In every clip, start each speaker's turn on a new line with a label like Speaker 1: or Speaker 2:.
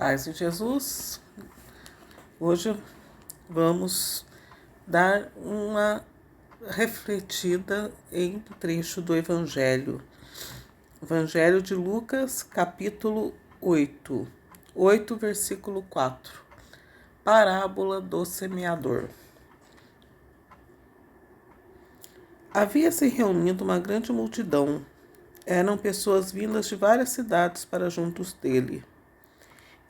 Speaker 1: Paz em Jesus. Hoje vamos dar uma refletida em um trecho do Evangelho. Evangelho de Lucas, capítulo 8, versículo 4. Parábola do semeador. Havia se reunido uma grande multidão. Eram pessoas vindas de várias cidades para juntos dele.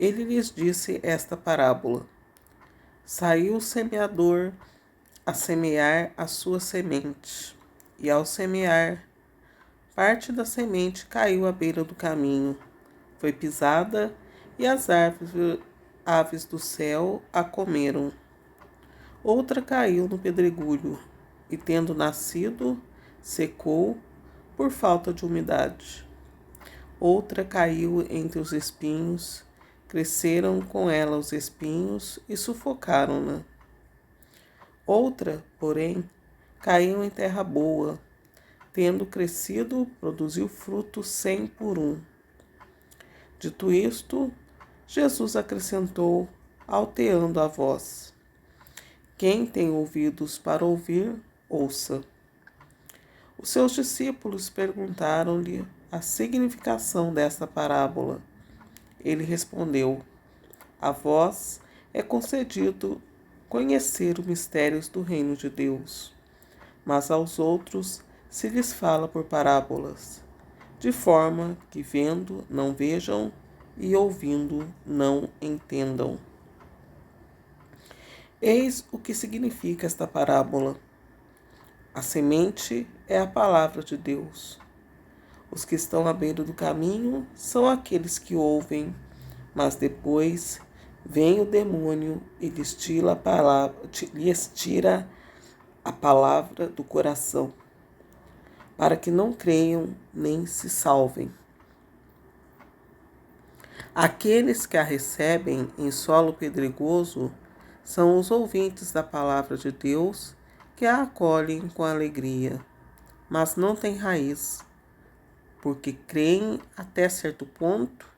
Speaker 1: Ele lhes disse esta parábola. Saiu o semeador a semear a sua semente, e ao semear, parte da semente caiu à beira do caminho, foi pisada e as aves do céu a comeram. Outra caiu no pedregulho, e tendo nascido, secou por falta de umidade. Outra caiu entre os espinhos, cresceram com ela os espinhos e sufocaram-na. Outra, porém, caiu em terra boa, tendo crescido, produziu fruto 100 por 1. Dito isto, Jesus acrescentou, alteando a voz: Quem tem ouvidos para ouvir, ouça. Os seus discípulos perguntaram-lhe a significação desta parábola. Ele respondeu: A vós é concedido conhecer os mistérios do reino de Deus, mas aos outros se lhes fala por parábolas, de forma que vendo não vejam e ouvindo não entendam. Eis o que significa esta parábola. A semente é a palavra de Deus. Os que estão à beira do caminho são aqueles que ouvem, mas depois vem o demônio e lhes tira a palavra do coração, para que não creiam nem se salvem. Aqueles que a recebem em solo pedregoso são os ouvintes da palavra de Deus, que a acolhem com alegria, mas não têm raiz, porque creem até certo ponto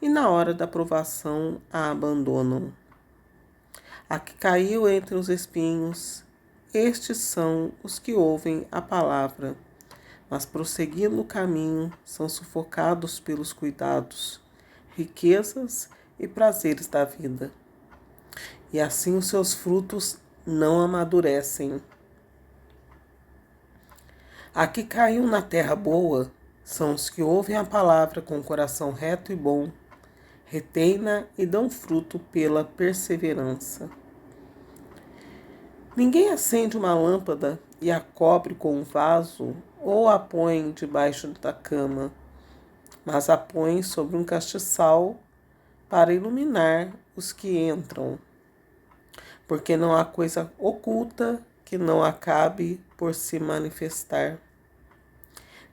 Speaker 1: e na hora da provação a abandonam. A que caiu entre os espinhos, estes são os que ouvem a palavra, mas prosseguindo o caminho são sufocados pelos cuidados, riquezas e prazeres da vida. E assim os seus frutos não amadurecem. A que caiu na terra boa são os que ouvem a palavra com o coração reto e bom, retém-na e dão fruto pela perseverança. Ninguém acende uma lâmpada e a cobre com um vaso ou a põe debaixo da cama, mas a põe sobre um castiçal para iluminar os que entram, porque não há coisa oculta que não acabe por se manifestar,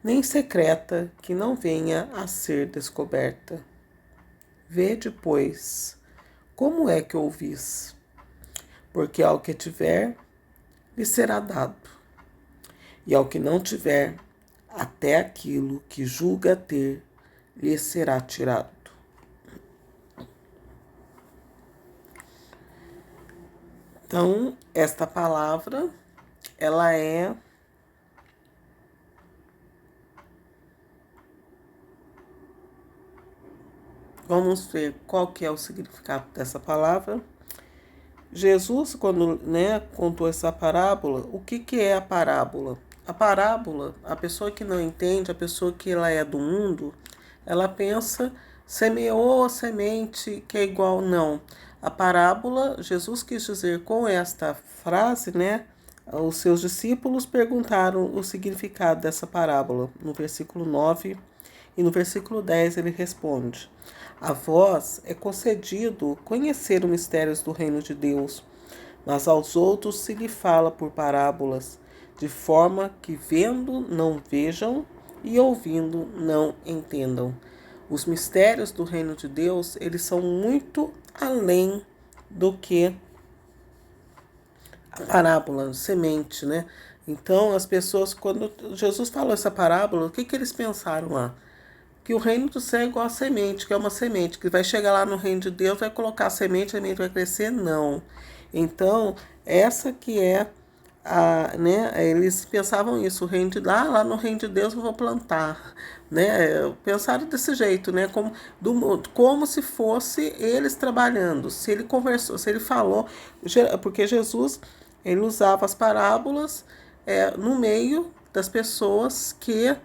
Speaker 1: nem secreta que não venha a ser descoberta. Vede, pois, como é que ouvis? Porque ao que tiver, lhe será dado, e ao que não tiver, até aquilo que julga ter, lhe será tirado. Então, esta palavra, ela é vamos ver qual que é o significado dessa palavra. Jesus, quando contou essa parábola, o que é a parábola? A parábola, a pessoa que não entende, a pessoa que ela é do mundo, ela pensa, semeou a semente que é igual, não. A parábola, Jesus quis dizer com esta frase, os seus discípulos perguntaram o significado dessa parábola. No versículo 9 e no versículo 10 ele responde: A vós é concedido conhecer os mistérios do reino de Deus, mas aos outros se lhe fala por parábolas, de forma que vendo não vejam e ouvindo não entendam. Os mistérios do reino de Deus, eles são muito além do que a parábola, semente, Então, as pessoas, quando Jesus falou essa parábola, o que eles pensaram lá? que o reino do céu é igual a semente, que é uma semente, que vai chegar lá no reino de Deus, vai colocar a semente vai crescer? Não. Então, essa que é né, eles pensavam isso, o reino de lá no reino de Deus eu vou plantar, né? Pensaram desse jeito, né? Como se fosse eles trabalhando. Se ele conversou, se ele falou, porque Jesus ele usava as parábolas no meio das pessoas que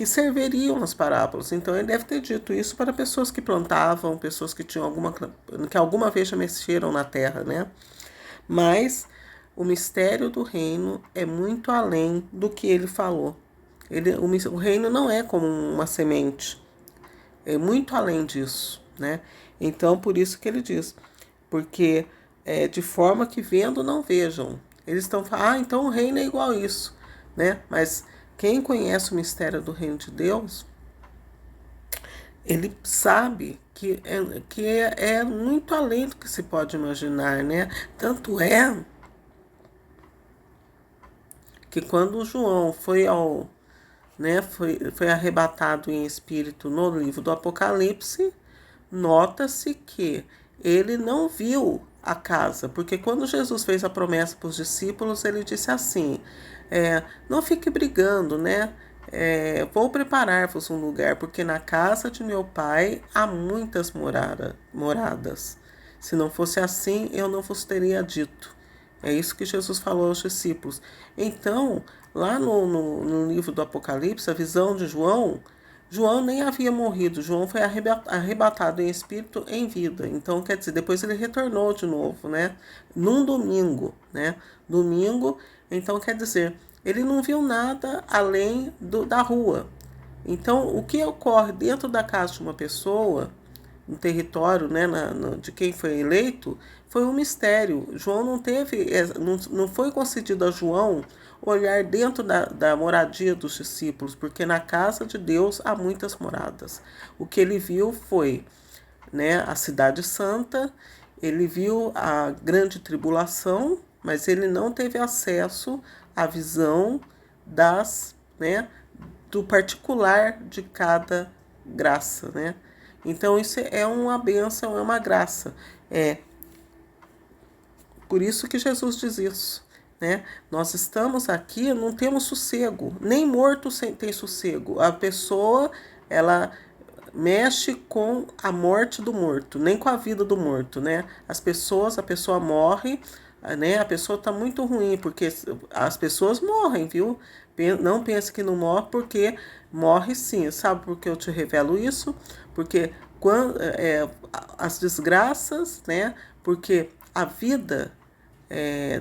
Speaker 1: serviriam as parábolas. Então ele deve ter dito isso para pessoas que plantavam, pessoas que tinham que alguma vez já mexeram na terra, né? Mas o mistério do reino é muito além do que ele falou. O reino não é como uma semente, é muito além disso, né? Então, por isso que ele diz, porque de forma que vendo não vejam. Eles estão falando, então o reino é igual a isso, né? Mas quem conhece o mistério do reino de Deus, ele sabe que é muito além do que se pode imaginar, né? Tanto é que quando João foi arrebatado em espírito no livro do Apocalipse, nota-se que ele não viu a casa, porque quando Jesus fez a promessa para os discípulos, ele disse assim, não fique brigando, né? Vou preparar-vos um lugar, porque na casa de meu pai há muitas moradas. Se não fosse assim, eu não vos teria dito. É isso que Jesus falou aos discípulos. Então, lá no livro do Apocalipse, a visão de João nem havia morrido. João foi arrebatado em espírito em vida. Então, quer dizer, depois ele retornou de novo, né? Num domingo, né? Domingo, então quer dizer, ele não viu nada além da rua. Então, o que ocorre dentro da casa de uma pessoa, no território, né, de quem foi eleito, foi um mistério. João não teve, não foi concedido a João olhar dentro da moradia dos discípulos, porque na casa de Deus há muitas moradas. O que ele viu foi, né, a cidade santa, ele viu a grande tribulação, mas ele não teve acesso à visão né, do particular de cada graça, né? Então isso é uma bênção, é uma graça. Por isso que Jesus diz isso, né? Nós estamos aqui, não temos sossego, nem morto tem sossego. A pessoa, ela mexe com a morte do morto, nem com a vida do morto, né? A pessoa morre, né? A pessoa está muito ruim, porque as pessoas morrem, viu? Não pense que não morre, porque morre sim. Sabe por que eu te revelo isso? Porque as desgraças, né? Porque a vida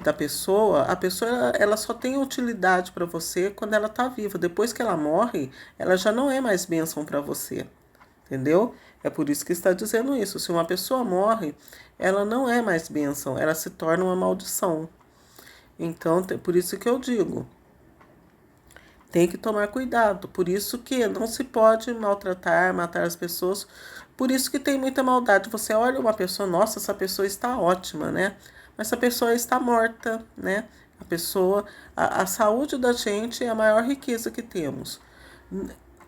Speaker 1: da pessoa, a pessoa ela só tem utilidade para você quando ela está viva. Depois que ela morre, ela já não é mais bênção para você. Entendeu? É por isso que está dizendo isso. Se uma pessoa morre, ela não é mais bênção, ela se torna uma maldição. Então, por isso que eu digo, tem que tomar cuidado. Por isso que não se pode maltratar, matar as pessoas. Por isso que tem muita maldade. Você olha uma pessoa, nossa, essa pessoa está ótima, né? Mas essa pessoa está morta, né? A saúde da gente é a maior riqueza que temos.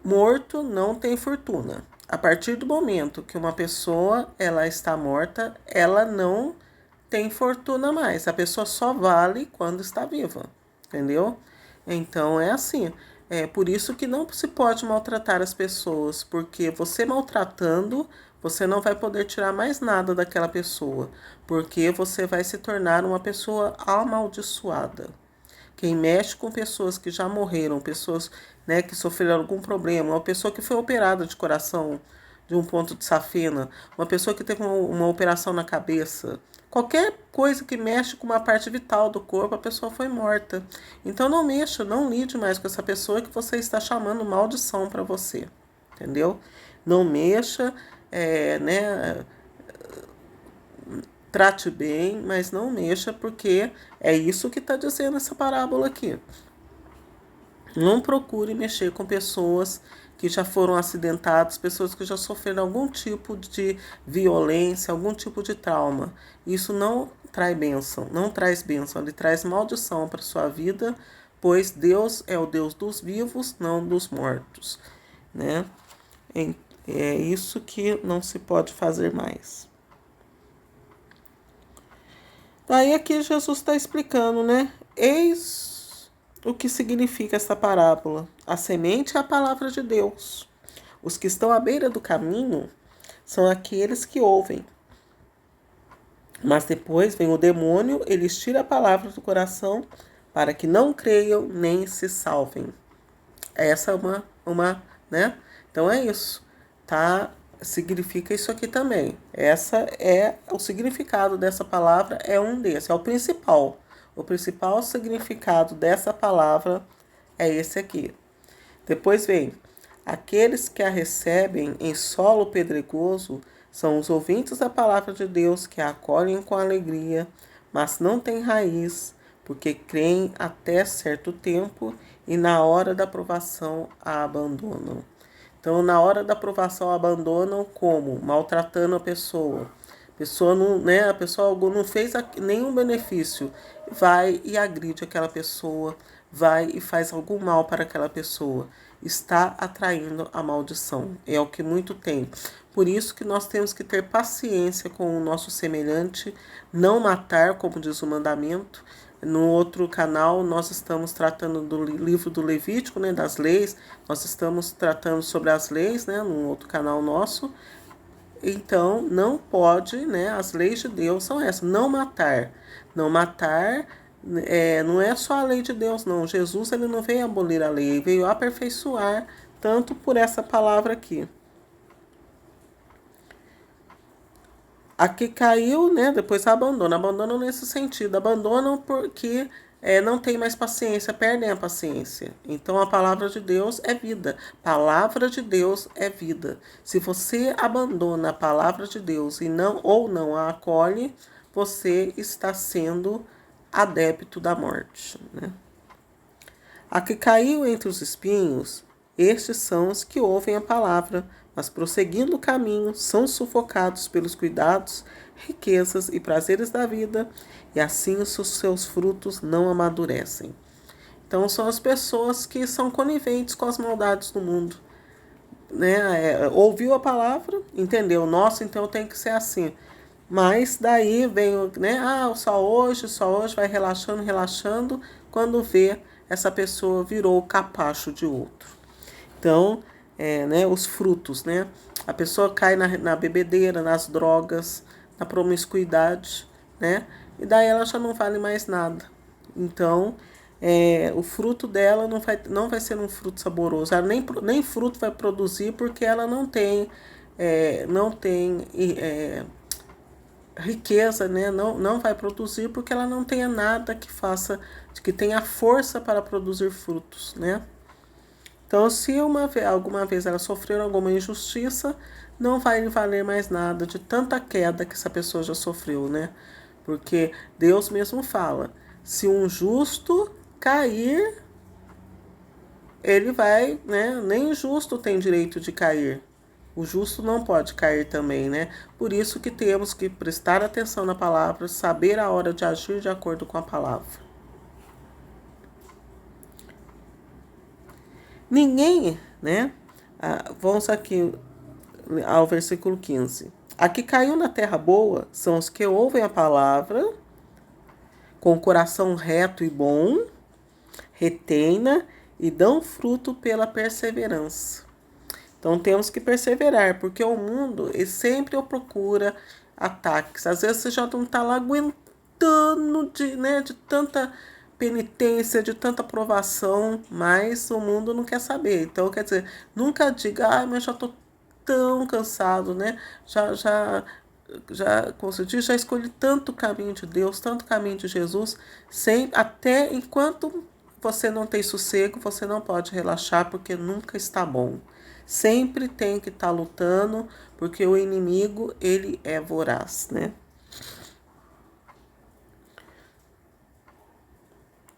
Speaker 1: Morto não tem fortuna. A partir do momento que uma pessoa ela está morta, ela não tem fortuna mais. A pessoa só vale quando está viva, entendeu? Então é assim. É por isso que não se pode maltratar as pessoas, porque você maltratando, você não vai poder tirar mais nada daquela pessoa, porque você vai se tornar uma pessoa amaldiçoada. Quem mexe com pessoas que já morreram, pessoas, né, que sofreram algum problema, uma pessoa que foi operada de coração, de um ponto de safena, uma pessoa que teve uma operação na cabeça, qualquer coisa que mexe com uma parte vital do corpo, a pessoa foi morta. Então não mexa, não lide mais com essa pessoa que você está chamando maldição para você, entendeu? Não mexa, né? Trate bem, mas não mexa, porque é isso que está dizendo essa parábola aqui. Não procure mexer com pessoas que já foram acidentadas, pessoas que já sofreram algum tipo de violência, algum tipo de trauma. Isso não traz bênção, não traz bênção, ele traz maldição para sua vida, pois Deus é o Deus dos vivos, não dos mortos. né? É isso que não se pode fazer mais. Daí aqui Jesus está explicando, né? Eis o que significa essa parábola. A semente é a palavra de Deus. Os que estão à beira do caminho são aqueles que ouvem. Mas depois vem o demônio, eles tiram a palavra do coração para que não creiam nem se salvem. Essa é né? Então é isso, tá? Significa isso aqui também. Essa é o significado dessa palavra, é um desses, é o principal. O principal significado dessa palavra é esse aqui. Depois vem, aqueles que a recebem em solo pedregoso são os ouvintes da palavra de Deus que a acolhem com alegria, mas não têm raiz, porque creem até certo tempo e na hora da provação a abandonam. Então, na hora da provação abandonam como? Maltratando a pessoa. A pessoa não fez nenhum benefício. Vai e agride aquela pessoa, vai e faz algum mal para aquela pessoa. Está atraindo a maldição. É o que muito tem. Por isso que nós temos que ter paciência com o nosso semelhante, não matar, como diz o mandamento. No outro canal, nós estamos tratando do livro do Levítico, né, das leis. Nós estamos tratando sobre as leis, né, no outro canal nosso. Então, não pode, né, as leis de Deus são essas. Não matar. Não matar não é só a lei de Deus, não. Jesus ele não veio abolir a lei, ele veio aperfeiçoar, tanto por essa palavra aqui. Aqui caiu, né? Depois abandonam. Abandonam nesse sentido. Abandonam porque não tem mais paciência, perdem a paciência. Então a palavra de Deus é vida. Palavra de Deus é vida. Se você abandona a palavra de Deus e não a acolhe, você está sendo adepto da morte, né? A que caiu entre os espinhos, estes são os que ouvem a palavra, mas prosseguindo o caminho, são sufocados pelos cuidados, riquezas e prazeres da vida, e assim os seus frutos não amadurecem. Então são as pessoas que são coniventes com as maldades do mundo. Né? Ouviu a palavra, entendeu? Nossa, então eu tenho que ser assim. Mas daí vem, né? Só hoje, vai relaxando, relaxando. Quando vê, essa pessoa virou o capacho de outro. Então, né, os frutos, né? A pessoa cai na bebedeira, nas drogas, na promiscuidade, né? E daí ela já não vale mais nada. Então, o fruto dela não vai ser um fruto saboroso. Ela nem fruto vai produzir porque ela não tem riqueza, né? Não vai produzir porque ela não tenha nada que faça, que tenha força para produzir frutos, né? Então, se alguma vez ela sofreu alguma injustiça, não vai valer mais nada de tanta queda que essa pessoa já sofreu, né? Porque Deus mesmo fala, se um justo cair, ele vai, né? Nem o justo tem direito de cair. O justo não pode cair também, né? Por isso que temos que prestar atenção na palavra, saber a hora de agir de acordo com a palavra. Ninguém, né? Vamos aqui ao versículo 15. A que caiu na terra boa são os que ouvem a palavra com o coração reto e bom, retém-na e dão fruto pela perseverança. Então temos que perseverar, porque o mundo sempre procura ataques. Às vezes você já não está lá aguentando de tanta penitência, de tanta provação, mas o mundo não quer saber. Então, quer dizer, nunca diga, mas já estou tão cansado, né? Como se diz, já escolhi tanto caminho de Deus, tanto caminho de Jesus, até enquanto você não tem sossego, você não pode relaxar, porque nunca está bom. Sempre tem que estar lutando, porque o inimigo, ele é voraz, né?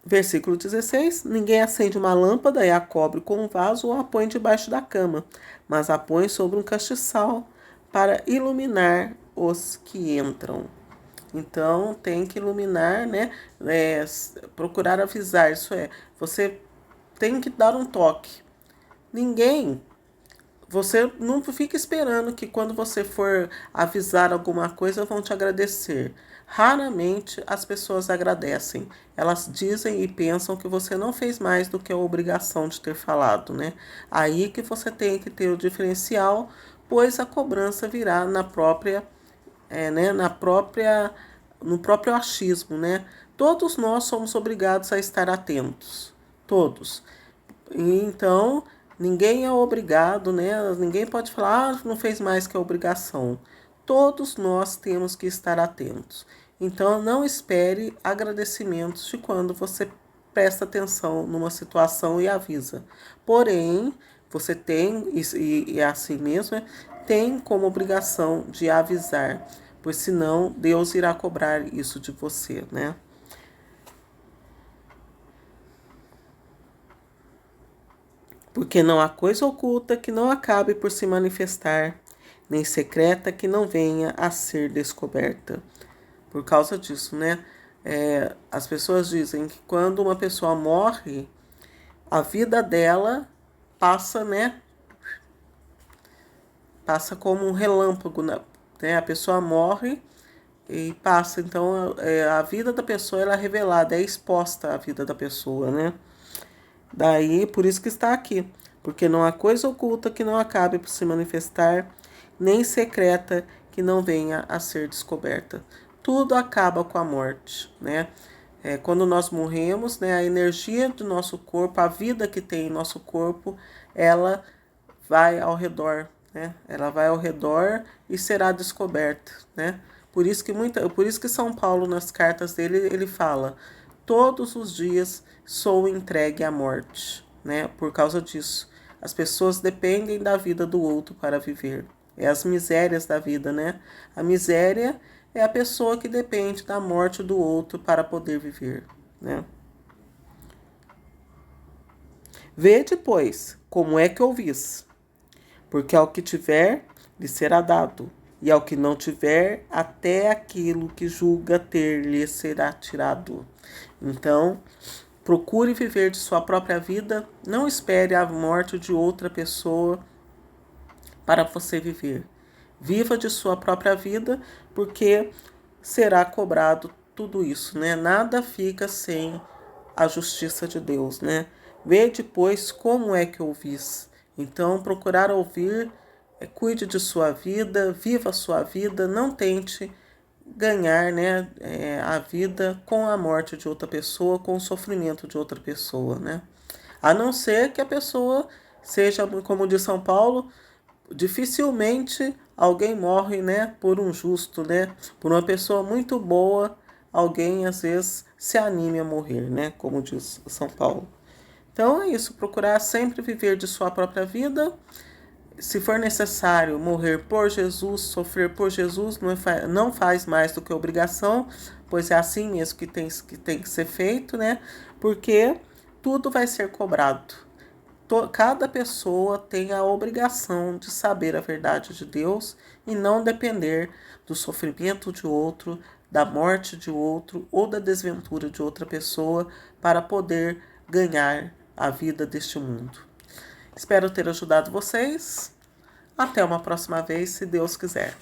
Speaker 1: Versículo 16. Ninguém acende uma lâmpada e a cobre com um vaso ou a põe debaixo da cama, mas a põe sobre um castiçal para iluminar os que entram. Então, tem que iluminar, né? Procurar avisar, isso é, você tem que dar um toque. Ninguém Você não fica esperando que quando você for avisar alguma coisa vão te agradecer. Raramente as pessoas agradecem. Elas dizem e pensam que você não fez mais do que a obrigação de ter falado, né? Aí que você tem que ter o diferencial, pois a cobrança virá na própria, né, no próprio achismo, né? Todos nós somos obrigados a estar atentos, todos. E então, ninguém é obrigado, né? Ninguém pode falar, não fez mais que a obrigação. Todos nós temos que estar atentos. Então, não espere agradecimentos de quando você presta atenção numa situação e avisa. Porém, você tem, e é assim mesmo, tem como obrigação de avisar, pois senão Deus irá cobrar isso de você, né? Porque não há coisa oculta que não acabe por se manifestar, nem secreta que não venha a ser descoberta. Por causa disso, né? As pessoas dizem que quando uma pessoa morre, a vida dela passa, né? Passa como um relâmpago, né? A pessoa morre e passa. Então, a vida da pessoa ela é revelada, é exposta a vida da pessoa, né? Daí, por isso que está aqui. Porque não há coisa oculta que não acabe por se manifestar, nem secreta que não venha a ser descoberta. Tudo acaba com a morte, né? Quando nós morremos, né, a energia do nosso corpo, a vida que tem em nosso corpo, ela vai ao redor, né? Ela vai ao redor e será descoberta, né? Por isso que São Paulo nas cartas dele ele fala: todos os dias sou entregue à morte, né? Por causa disso, as pessoas dependem da vida do outro para viver. É as misérias da vida, né? A miséria é a pessoa que depende da morte do outro para poder viver, né? Vede, pois, como é que ouvis, porque ao que tiver, lhe será dado, e ao que não tiver, até aquilo que julga ter lhe será tirado. Então, procure viver de sua própria vida, não espere a morte de outra pessoa para você viver. Viva de sua própria vida, porque será cobrado tudo isso, né? Nada fica sem a justiça de Deus, né? Vê depois como é que ouvis. Então, procurar ouvir, cuide de sua vida, viva a sua vida, não tente ganhar, né, a vida com a morte de outra pessoa, com o sofrimento de outra pessoa, né? A não ser que a pessoa seja, como diz São Paulo, dificilmente alguém morre, né, por um justo, né? Por uma pessoa muito boa, alguém às vezes se anime a morrer, né? Como diz São Paulo. Então é isso, procurar sempre viver de sua própria vida. Se for necessário morrer por Jesus, sofrer por Jesus, não faz mais do que obrigação, pois é assim mesmo que tem que ser feito, né? Porque tudo vai ser cobrado. Cada pessoa tem a obrigação de saber a verdade de Deus e não depender do sofrimento de outro, da morte de outro ou da desventura de outra pessoa para poder ganhar a vida deste mundo. Espero ter ajudado vocês. Até uma próxima vez, se Deus quiser.